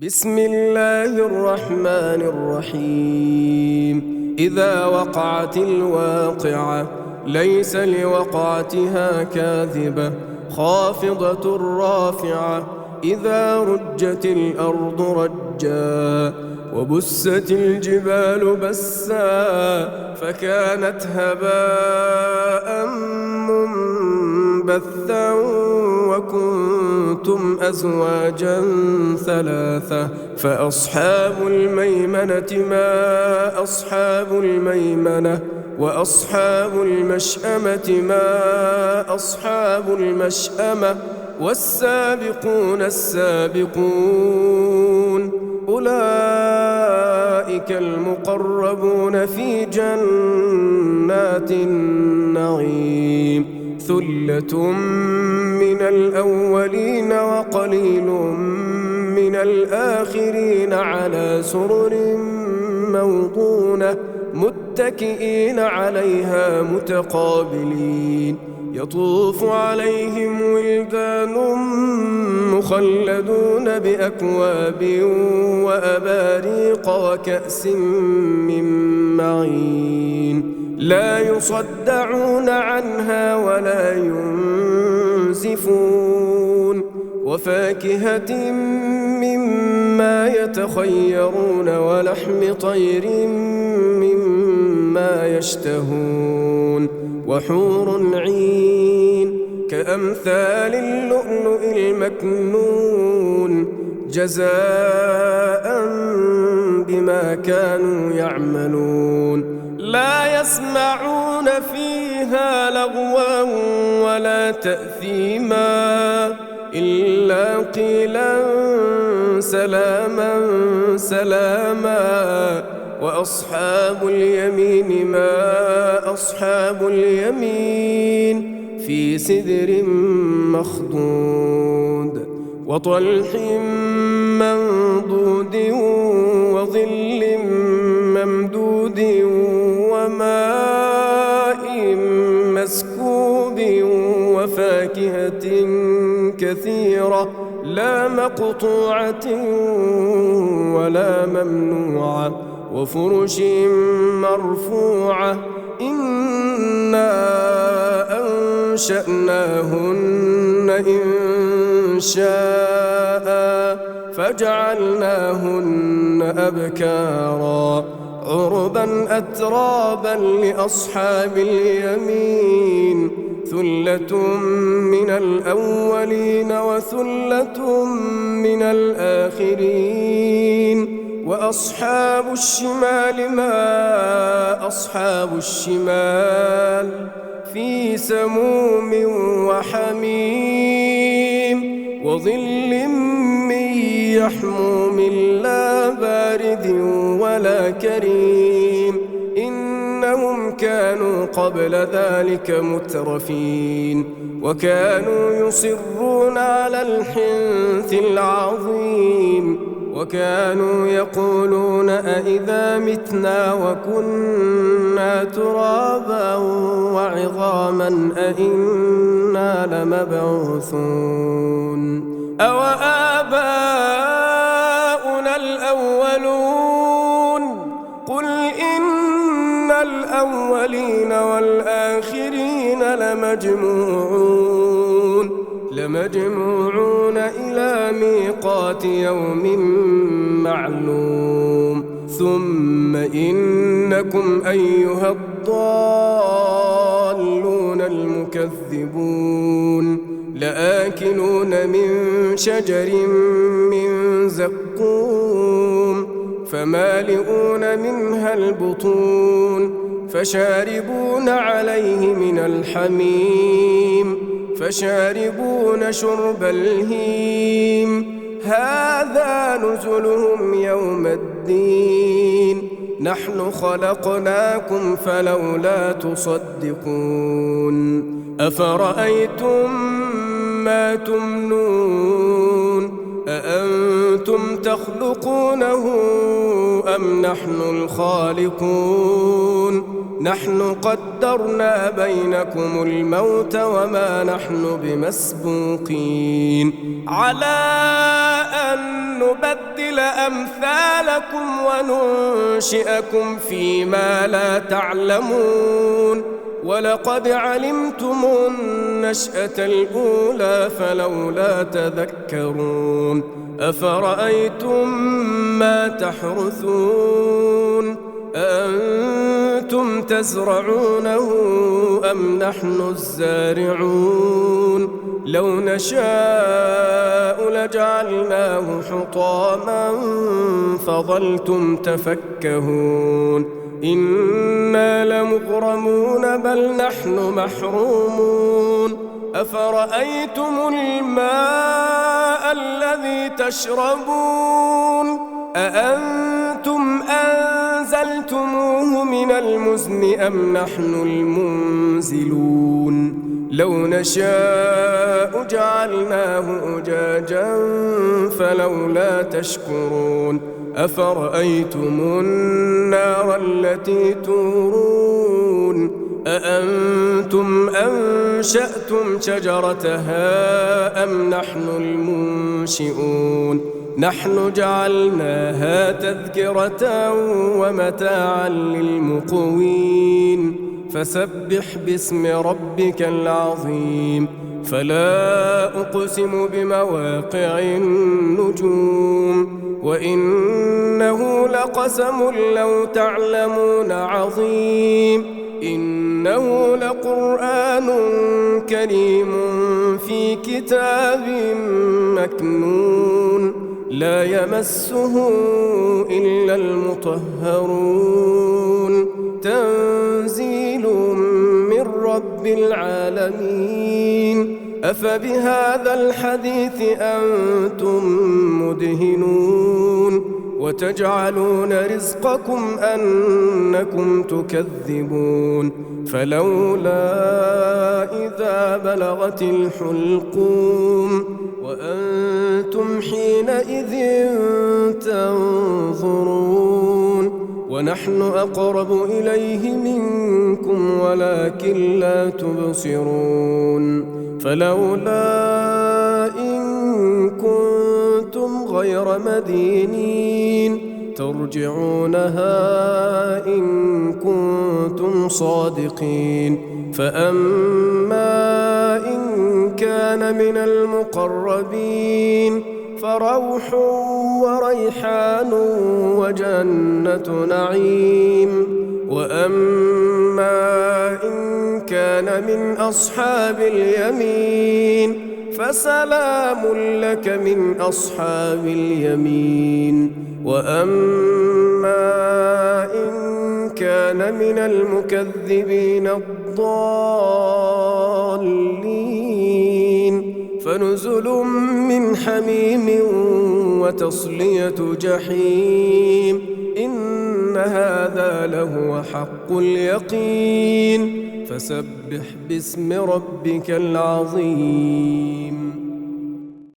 بسم الله الرحمن الرحيم. إذا وقعت الواقعة ليس لوقعتها كاذبة خافضة رافعة. إذا رجت الأرض رجا وبست الجبال بسا فكانت هباء منبثا وكنتم أزواجا ثلاثة. فأصحاب الميمنة ما أصحاب الميمنة وأصحاب المشأمة ما أصحاب المشأمة والسابقون السابقون أولئك المقربون في جنات النعيم. ثلة من الأولين وقليل من الآخرين على سرر موضونة متكئين عليها متقابلين. يطوف عليهم ولدان مخلدون بأكواب وأباريق وكأس من معين لا يصدعون عنها ولا ينزفون. وفاكهة مما يتخيرون ولحم طير مما يشتهون وحور عين كأمثال اللؤلؤ المكنون جزاء بما كانوا يعملون. لا يسمعون فيها لغوا ولا تأثيما إلا قيلا سلاما سلاما. وأصحاب اليمين ما أصحاب اليمين في سدر مخضود وطلح منضود وظل ممدود وماء مسكوب وفاكهة كثيرة لا مقطوعة ولا ممنوعة وفرش مرفوعة. إنا أنشأناهن إنشاء فجعلناهن أبكارا عربا أترابا لأصحاب اليمين. ثلة من الأولين وثلة من الآخرين. وأصحاب الشمال ما أصحاب الشمال في سموم وحميم وظل من يحموم لا بارد ولا كريم. إنهم كانوا قبل ذلك مترفين وكانوا يصرون على الحنث العظيم وكانوا يقولون أئذا متنا وكنا ترابا وعظاما أئنا لمبعوثون أو آباؤنا الأولون. قل إن الأولين والآخرين لمجموعون إلى ميقات يوم معلوم. ثم إنكم أيها الضالون المكذبون لآكلون من شجر من زقوم فمالئون منها البطون فشاربون عليه من الحميم فشاربون شرب الهيم. هذا نزلهم يوم الدين نحن خلقناكم فلولا تصدقون. أفرأيتم ما تمنون أأنتم تخلقونه أم نحن الخالقون نحن قدرنا بينكم الموت وما نحن بمسبوقين على أن نبدل أمثالكم وننشئكم فيما لا تعلمون ولقد علمتم النشأة الأولى فلولا تذكرون أفرأيتم ما تحرثون أأنتم تزرعونه أم نحن الزارعون لو نشاء لجعلناه حطاما فظلتم تفكهون إنا لمغرمون بل نحن محرومون أفرأيتم الماء الذي تشربون أأنتم أنزلتموه من المزن أم نحن المنزلون لو نشاء جعلناه أجاجا فلولا تشكرون أفرأيتم النار التي تورون أأنتم أنشأتم شجرتها أم نحن المنشئون نحن جعلناها تذكرة ومتاعا للمقوين فسبح باسم ربك العظيم فلا أقسم بمواقع النجوم وإنه لقسم لو تعلمون عظيم إنه لقرآن كريم في كتاب مكنون لا يمسه إلا المطهرون تنزيل من رب العالمين أفبهذا الحديث أنتم مدهنون وتجعلون رزقكم أنكم تكذبون فلولا إذا بلغت الحلقوم وأنتم حينئذ تنظرون ونحن أقرب إليه منكم ولكن لا تبصرون فلولا إن كنتم غير مدينين ترجعونها إن كنتم صادقين فأما إن كان من المقربين فروح وريحان وجنة نعيم وأما إن كان من أصحاب اليمين فسلام لك من أصحاب اليمين وأما إن كان من المكذبين الضالين فنزل من حميم وتصلية جحيم إن هذا لهو حق اليقين فسبح باسم ربك العظيم